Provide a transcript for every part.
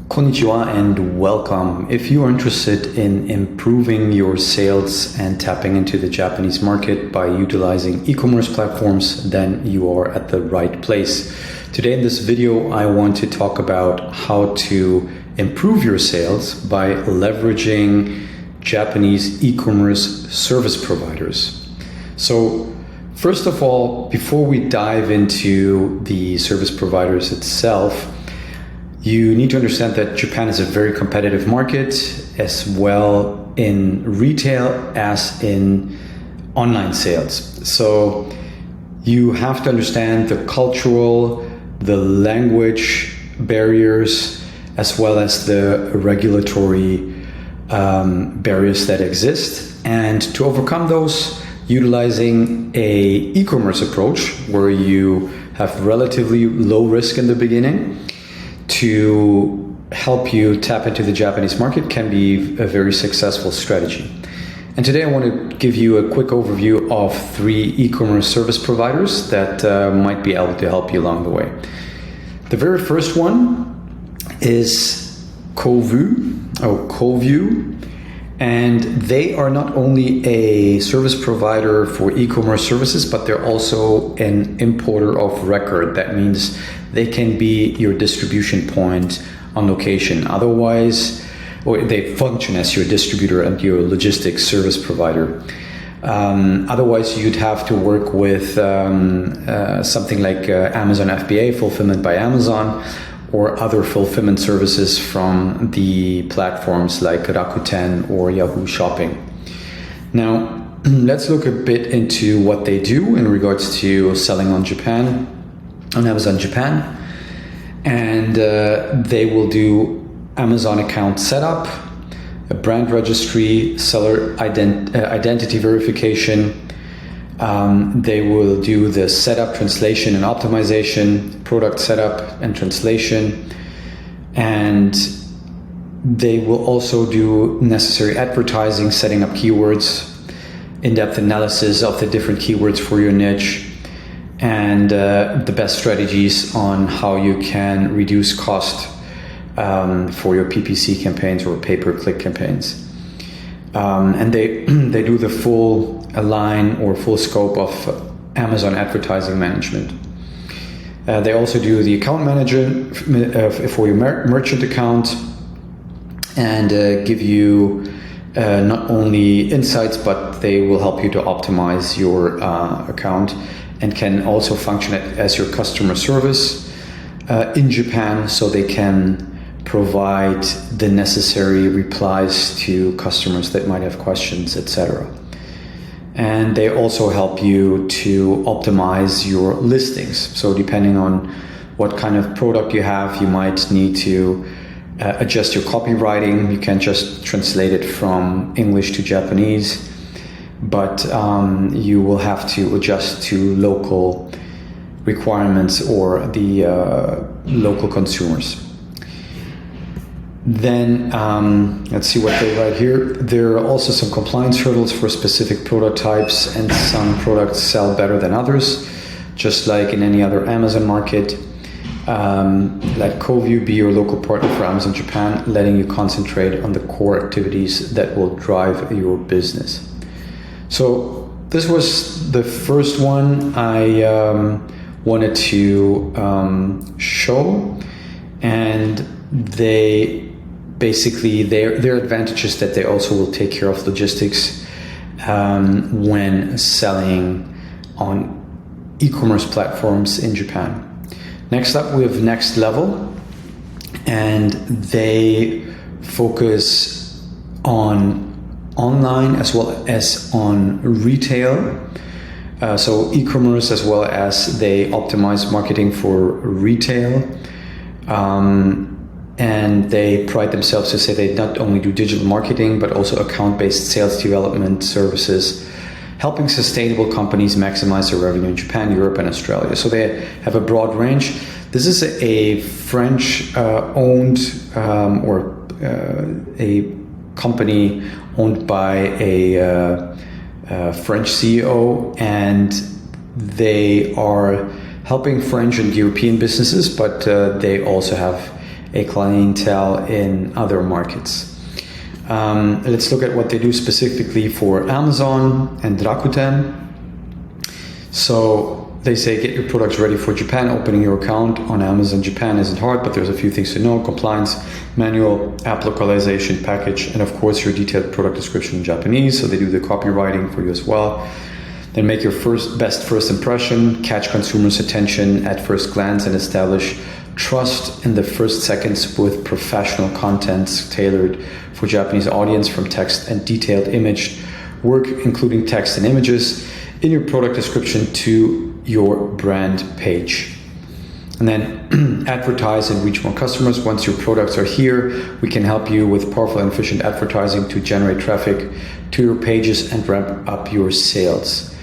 Konnichiwa and welcome. If you are interested in improving your sales and tapping into the Japanese market by utilizing e-commerce platforms, then you are at the right place. Today in this video, I want to talk about how to improve your sales by leveraging Japanese e-commerce service providers. So first of all, before we dive into the service providers itself, you need to understand that Japan is a very competitive market, as well in retail as in online sales. So you have to understand the cultural, the language barriers, as well as the regulatory barriers that exist. And to overcome those, utilizing a e-commerce approach where you have relatively low risk in the beginning to help you tap into the Japanese market can be a very successful strategy. And today I want to give you a quick overview of 3 e-commerce service providers that might be able to help you along the way. The very first one is Covue, and they are not only a service provider for e-commerce services, but they're also an importer of record. That means they can be your distribution point on location. Otherwise, or they function as your distributor and your logistics service provider. Otherwise, you'd have to work with something like Amazon FBA, Fulfillment by Amazon, or other fulfillment services from the platforms like Rakuten or Yahoo Shopping. Now, let's look a bit into what they do in regards to selling on Amazon Japan. And they will do Amazon account setup, a brand registry, seller identity verification. They will do the setup, translation, and optimization, product setup and translation, and they will also do necessary advertising, setting up keywords, in-depth analysis of the different keywords for your niche, and the best strategies on how you can reduce cost for your PPC campaigns or pay-per-click campaigns. And they do the full line or full scope of Amazon advertising management. They also do the account manager for your merchant account and give you not only insights, but they will help you to optimize your account and can also function as your customer service in Japan, so they can provide the necessary replies to customers that might have questions, etc. And they also help you to optimize your listings. So depending on what kind of product you have, you might need to adjust your copywriting. You can't just translate it from English to Japanese, but you will have to adjust to local requirements or the local consumers. Then let's see what they write here. There are also some compliance hurdles for specific product types, and some products sell better than others, just like in any other Amazon market. Let Covue be your local partner for Amazon Japan, letting you concentrate on the core activities that will drive your business. So this was the first one I wanted to show, and they basically, their advantage is that they also will take care of logistics when selling on e-commerce platforms in Japan. Next up, we have NextLevel, and they focus on online as well as on retail. So e-commerce, as well as they optimize marketing for retail. And they pride themselves to say they not only do digital marketing, but also account-based sales development services, helping sustainable companies maximize their revenue in Japan, Europe, and Australia. So they have a broad range. This is a French-owned or a company owned by a French CEO, and they are helping French and European businesses, but they also have a clientele in other markets. Let's look at what they do specifically for Amazon and Rakuten. So they say get your products ready for Japan. Opening your account on Amazon Japan isn't hard, but there's a few things to know: compliance, manual, app localization, package, and of course your detailed product description in Japanese. So they do the copywriting for you as well. Then make your best first impression, catch consumers' attention at first glance, and establish trust in the first seconds with professional content tailored for Japanese audience, from text and detailed image work, including text and images, in your product description to your brand page. And then advertise and reach more customers. Once your products are here, we can help you with powerful and efficient advertising to generate traffic to your pages and ramp up your sales.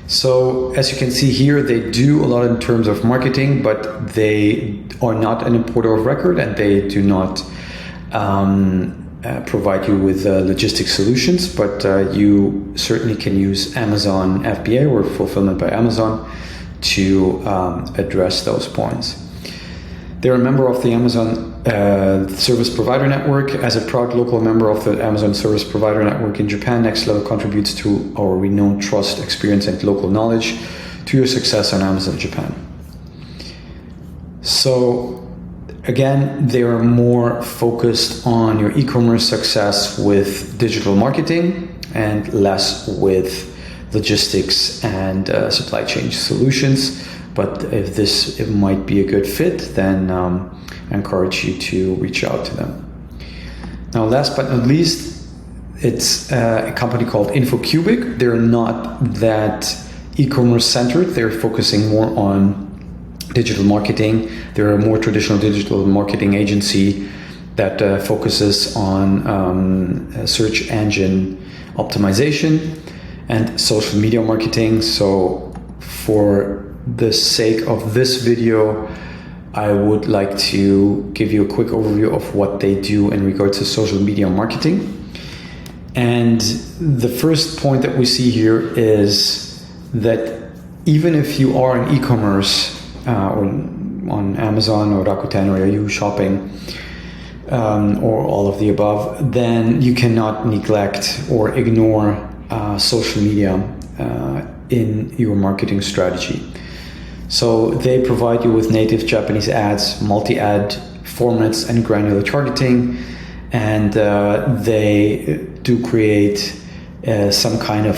So as you can see here, they do a lot in terms of marketing, but they are not an importer of record, and they do not provide you with logistics solutions, but you certainly can use Amazon FBA or Fulfillment by Amazon to address those points. They're a member of the Amazon Service Provider Network. As a proud local member of the Amazon Service Provider Network in Japan, NextLevel contributes to our renowned trust, experience, and local knowledge to your success on Amazon Japan. So again, they are more focused on your e-commerce success with digital marketing and less with logistics and supply chain solutions. But if it might be a good fit, then I encourage you to reach out to them. Now, last but not least, it's a company called Infocubic. They're not that e-commerce centered. They're focusing more on digital marketing. They're a more traditional digital marketing agency that focuses on search engine optimization and social media marketing. So for the sake of this video, I would like to give you a quick overview of what they do in regards to social media marketing. And the first point that we see here is that even if you are in e-commerce or on Amazon or Rakuten or Yahoo Shopping or all of the above, then you cannot neglect or ignore social media in your marketing strategy. So they provide you with native Japanese ads, multi-ad formats, and granular targeting, and they do create some kind of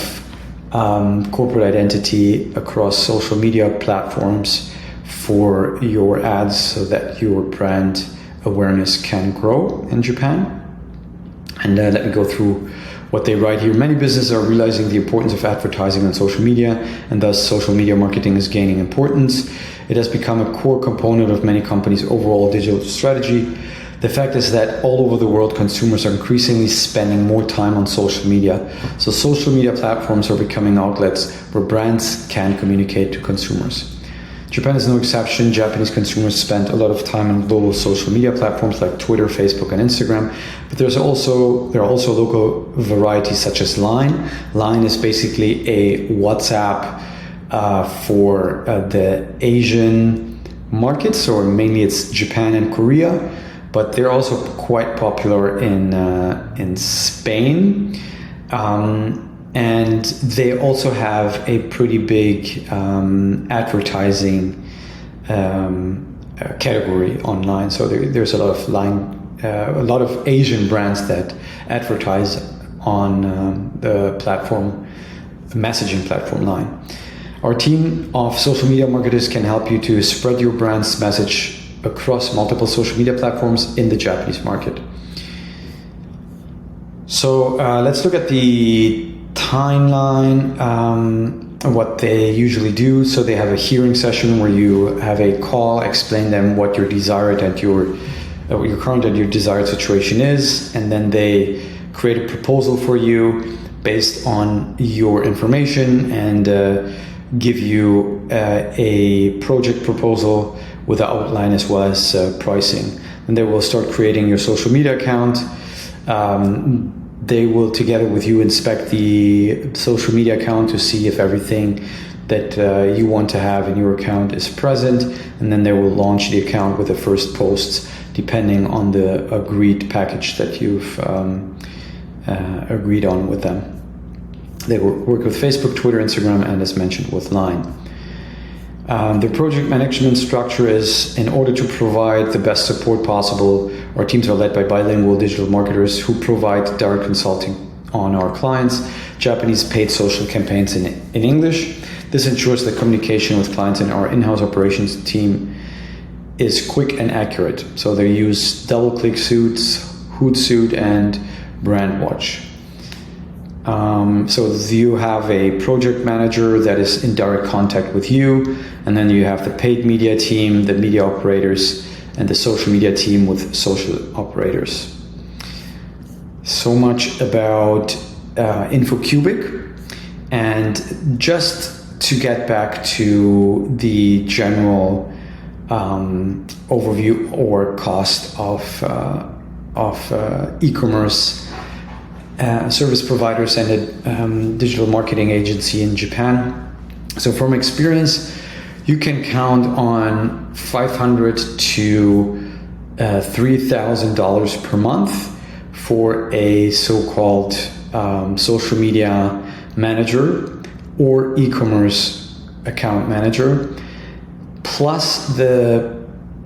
corporate identity across social media platforms for your ads so that your brand awareness can grow in Japan. And let me go through what they write here. Many businesses are realizing the importance of advertising on social media, and thus social media marketing is gaining importance. It has become a core component of many companies' overall digital strategy. The fact is that all over the world, consumers are increasingly spending more time on social media. So social media platforms are becoming outlets where brands can communicate to consumers. Japan is no exception. Japanese consumers spend a lot of time on global social media platforms like Twitter, Facebook, and Instagram. But there are also local varieties such as Line. Line is basically a WhatsApp for the Asian markets, or mainly it's Japan and Korea. But they're also quite popular in Spain. And they also have a pretty big advertising category online. So there's a lot of Asian brands that advertise on the messaging platform Line. Our team of social media marketers can help you to spread your brand's message across multiple social media platforms in the Japanese market. So let's look at the timeline, what they usually do. So they have a hearing session where you have a call, explain them what your desired and what your current and your desired situation is, and then they create a proposal for you based on your information and give you a project proposal with an outline as well as pricing. And they will start creating your social media account. They will, together with you, inspect the social media account to see if everything that you want to have in your account is present, and then they will launch the account with the first posts depending on the agreed package that you've agreed on with them. They work with Facebook, Twitter, Instagram, and as mentioned with Line. The project management structure is, in order to provide the best support possible, our teams are led by bilingual digital marketers who provide direct consulting on our clients' Japanese paid social campaigns in English. This ensures that communication with clients and our in-house operations team is quick and accurate. So they use DoubleClick Suits, Hootsuite, and Brandwatch. So you have a project manager that is in direct contact with you, and then you have the paid media team, the media operators, and the social media team with social operators. So much about Infocubic. And just to get back to the general overview or cost of e-commerce service providers and a digital marketing agency in Japan. So from experience, you can count on $500 to $3,000 per month for a so-called social media manager or e-commerce account manager, plus the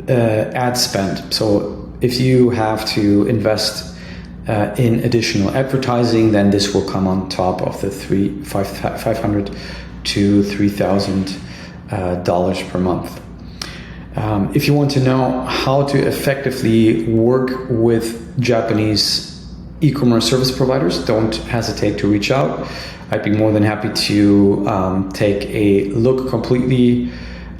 ad spend. So if you have to invest in additional advertising, then this will come on top of the $500 to $3,000 per month. If you want to know how to effectively work with Japanese e-commerce service providers, don't hesitate to reach out. I'd be more than happy to take a look completely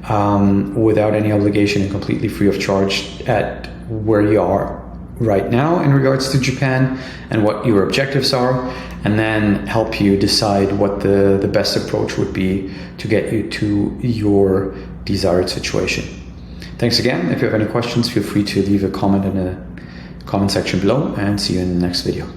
without any obligation and completely free of charge at where you are right now in regards to Japan and what your objectives are, and then help you decide what the best approach would be to get you to your desired situation. Thanks again. If you have any questions, feel free to leave a comment in the comment section below, and see you in the next video.